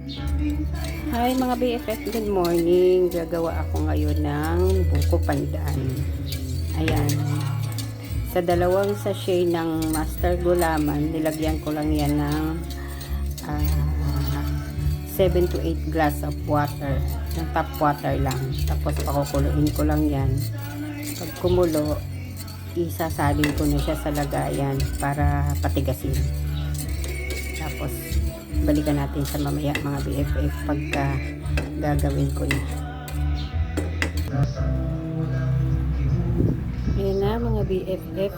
Hi mga BFF, good morning. Gagawa ako ngayon ng buko pandan. Ayan. Sa dalawang sachet ng master gulaman, nilagyan ko lang yan ng 7 to 8 glass of water. Ng tap water lang. Tapos pakukuluin ko lang yan. Pag kumulo, isasalin ko na siya sa lagayan para patigasin. Tapos balikan natin sa mamaya mga BFF pagka gagawin ko na. Ayan na mga BFF,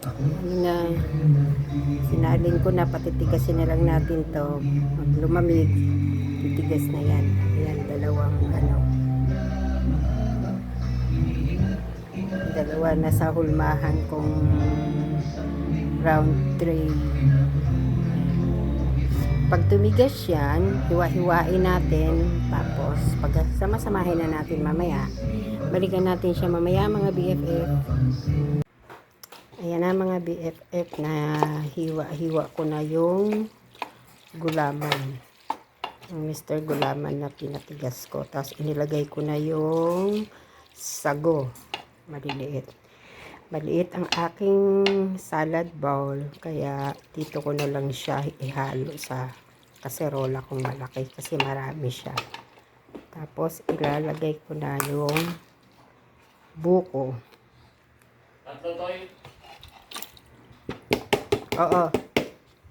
ano na, sinalin ko na, patitigasin na lang natin to. Pag lumamig, titigas na yan. Ayan, dalawa na sa hulmahan kong round tray. Pag tumigas yan, hiwa-hiwain natin. Tapos, pag sama-samahin na natin mamaya, balikan natin siya mamaya mga BFF. Ayan na mga BFF, na hiwa-hiwa ko na yung gulaman. Yung Mr. Gulaman na pinatigas ko. Tapos, inilagay ko na yung sago. Maliliit. Maliit ang aking salad bowl, kaya dito ko na lang siya ihalo sa kaserola kung malaki kasi marami siya. Tapos ilalagay ko na yung buko. Oo,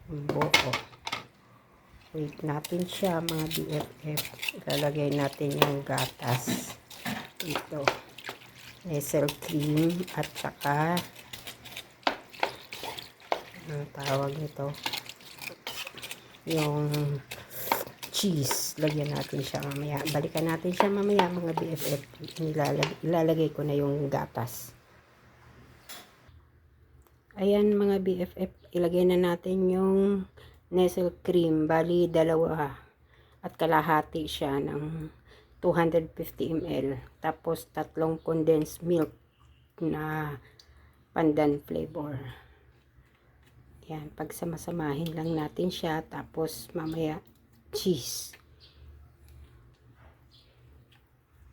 yung buko. Wait natin siya mga BFF. Ilalagay natin yung gatas ito, Nestle cream, at saka ang tawag nito, yung cheese. Lagyan natin siya mamaya. Balikan natin siya mamaya mga BFF. Ilalagay ko na yung gatas. Ayan mga BFF, ilagay na natin yung Nestle cream. Bali 2 at kalahati siya ng 250 ml. Tapos 3 condensed milk na pandan flavor. Yan, pagsamasamahin lang natin siya. Tapos mamaya cheese.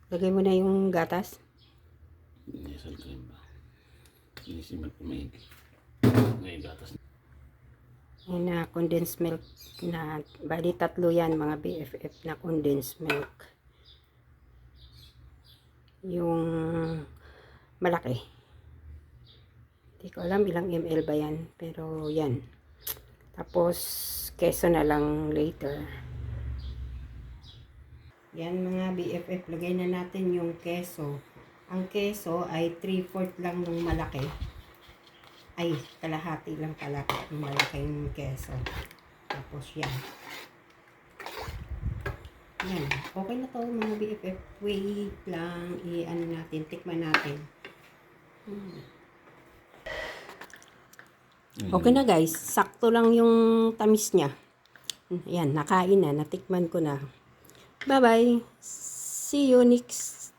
Lagay mo na yung gatas. Nestle cream ba? Sinisiman ko may gatas. Yan na, condensed milk na, bali 3 yan mga BFF na condensed milk. Yung malaki, hindi ko alam ilang ml ba yan, pero yan. Tapos keso na lang later. Yan mga BFF, lagay na natin yung keso. Ang keso ay 3/4 lang ng malaki, ay kalahati lang pala ng malaking keso. Tapos yan. Yan, okay na to mga BFF. Wait lang, i-ano natin, tikman natin. Okay na guys, sakto lang yung tamis niya. Yan, nakain na, natikman ko na. Bye bye, see you next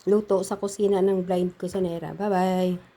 luto sa kusina ng Blind Kusinera. Bye bye.